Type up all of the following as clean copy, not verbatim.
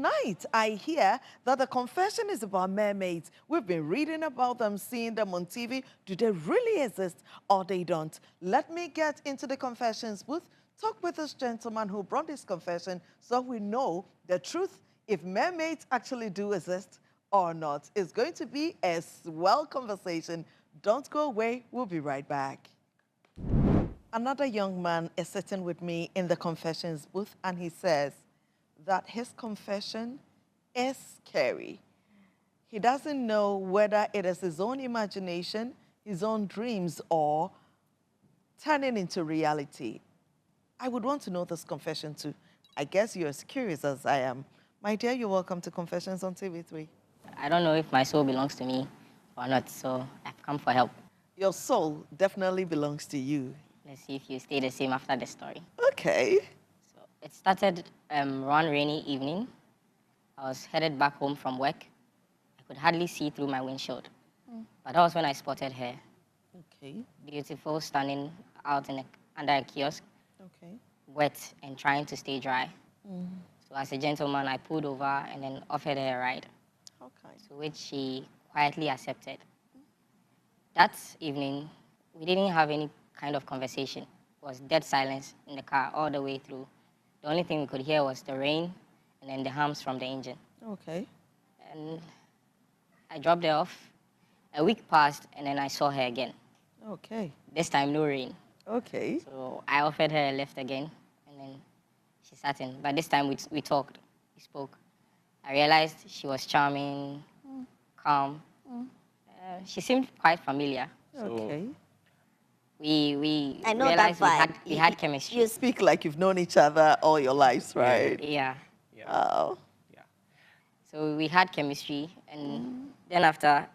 tonight, I hear that the confession is about mermaids. We've been reading about them, seeing them on TV. Do they really exist or they don't? Let me get into the confessions booth, talk with this gentleman who brought this confession so we know the truth, if mermaids actually do exist or not. It's going to be a swell conversation. Don't go away. We'll be right back. Another young man is sitting with me in the confessions booth, and he says that his confession is scary. He doesn't know whether it is his own imagination, his own dreams, or turning into reality. I would want to know this confession too. I guess you're as curious as I am. My dear, you're welcome to Confessions on TV3. I don't know if my soul belongs to me or not, so I've come for help. Your soul definitely belongs to you. Let's see if you stay the same after the story. Okay. So it started one rainy evening. I was headed back home from work. I could hardly see through my windshield. But that was when I spotted her. Okay. Beautiful, standing out under a kiosk. Okay. Wet and trying to stay dry. So as a gentleman, I pulled over and then offered her a ride. Okay. To which she quietly accepted. That evening, we didn't have any kind of conversation. It was dead silence in the car all the way through. The only thing we could hear was the rain and then the hums from the engine. Okay. And I dropped her off. A week passed, and then I saw her again. Okay. This time, no rain. Okay. So I offered her a lift again, and then she sat in. But this time, we talked. We spoke. I realized she was charming, calm. She seemed quite familiar. Okay. We I know realized that we had chemistry. You speak like you've known each other all your lives, right? Yeah. Oh. Yeah. So we had chemistry, and then after,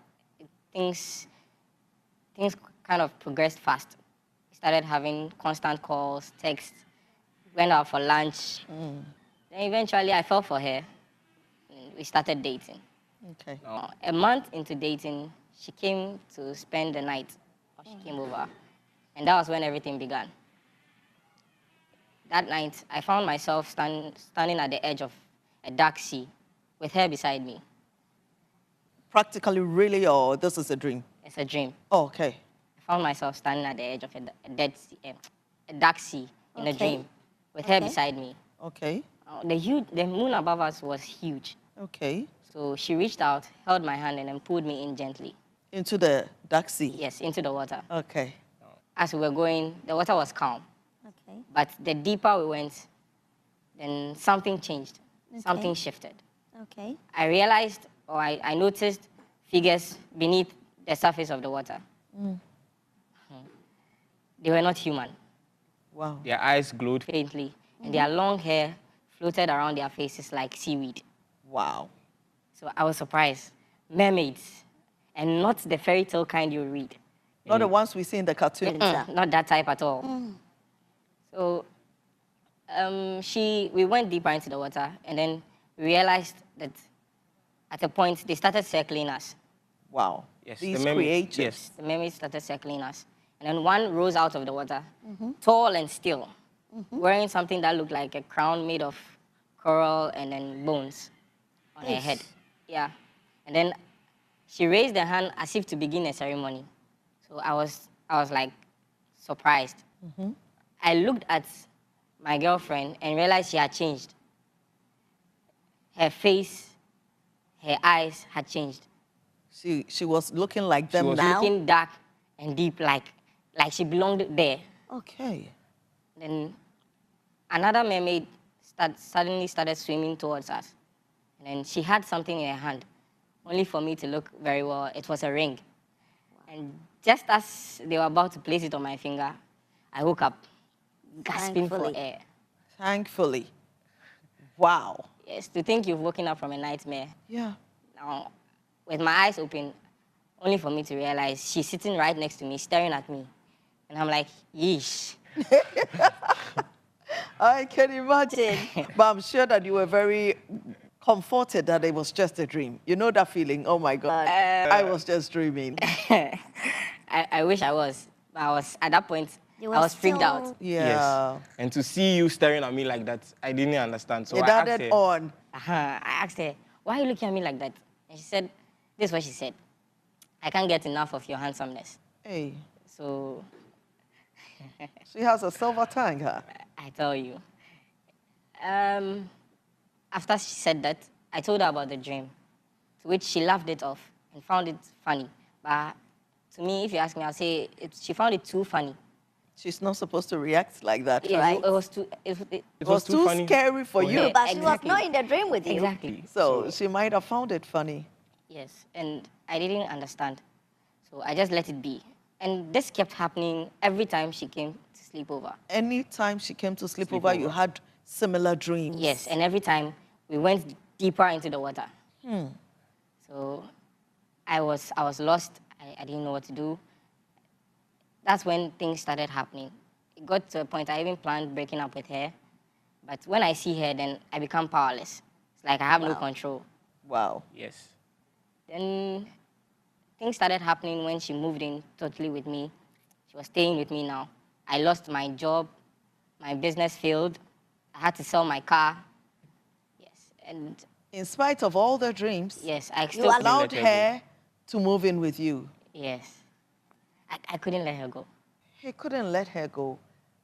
things kind of progressed fast. We started having constant calls, texts, went out for lunch. Then eventually I fell for her, and we started dating. Okay. A month into dating, she came to spend the night, or she came over, and that was when everything began. That night, I found myself standing at the edge of a dark sea with her beside me. Practically, really, or this is a dream? It's a dream. Oh, okay. I found myself standing at the edge of a dark sea in a dream with her beside me. Okay. The moon above us was huge. Okay. So she reached out, held my hand, and then pulled me in gently. Into the dark sea? Yes, into the water. Okay. As we were going, the water was calm. Okay. But the deeper we went, then something changed. Something shifted. Okay. I realized, or I noticed figures beneath the surface of the water. They were not human. Wow. Their eyes glowed. Faintly, and their long hair floated around their faces like seaweed. Wow. So I was surprised. Mermaids, and not the fairy tale kind you read. Not the ones we see in the cartoon. Not that type at all. So we went deeper into the water, and then we realized that at a point they started circling us. Wow. Yes, These the mermaids, creatures. yes. The mermaids started circling us. And then one rose out of the water, tall and still, wearing something that looked like a crown made of coral and then bones on her head. Yeah. And then she raised her hand as if to begin a ceremony. So I was like surprised. I looked at my girlfriend and realized she had changed. Her face, her eyes had changed. She was looking like them was now? Looking dark and deep, like she belonged there. Okay. Then another mermaid suddenly started swimming towards us. And then she had something in her hand. Only for me to look very well, it was a ring. And just as they were about to place it on my finger, I woke up, gasping for Thankfully. air. Thankfully. Wow. Yes, to think you've woken up from a nightmare. Yeah. Now, with my eyes open, only for me to realize she's sitting right next to me, staring at me. And I'm like, yeesh. I can imagine. But I'm sure that you were very comforted that it was just a dream. You know that feeling? Oh, my God. I was just dreaming. I wish I was. I was, at that point, I was freaked out. Yeah. Yes. And to see you staring at me like that, I didn't understand. So It I asked added her, on. I asked her, why are you looking at me like that? And she said, this is what she said. I can't get enough of your handsomeness. Hey, So she has a silver tongue, huh? I tell you. After she said that, I told her about the dream, to which she laughed it off and found it funny. But to me, if you ask me, I'll say she found it too funny. She's not supposed to react like that, Yeah, right? it was too. It was too funny scary for you. her. But she was Exactly. not in the dream with you. Exactly. So she might have found it funny. Yes, and I didn't understand. So I just let it be. And this kept happening every time she came to sleep over. Anytime she came to sleep over, you had similar dreams. Yes, and every time we went deeper into the water. So I was lost. I didn't know what to do. That's when things started happening. It got to a point I even planned breaking up with her. But when I see her, then I become powerless. It's like I have no control. Wow. Yes. Then things started happening when she moved in totally with me. She was staying with me now. I lost my job. My business failed. I had to sell my car. Yes, and In spite of all the dreams, yes, I you still allowed Let her her to move in with you. yes. I couldn't let her go. He couldn't let her go.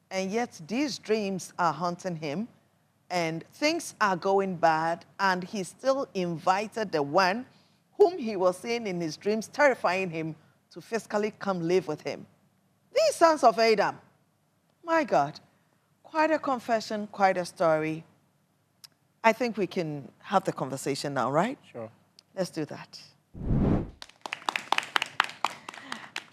And yet these dreams are haunting him and things are going bad, and he still invited the one whom he was seeing in his dreams, terrifying him, to physically come live with him. These sons of Adam, my God, quite a confession, quite a story. I think we can have the conversation now, right? Sure. Let's do that.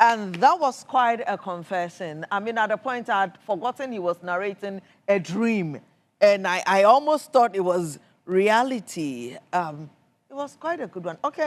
And that was quite a confession. I mean, at the point I'd forgotten he was narrating a dream. And I almost thought it was reality. It was quite a good one. Okay.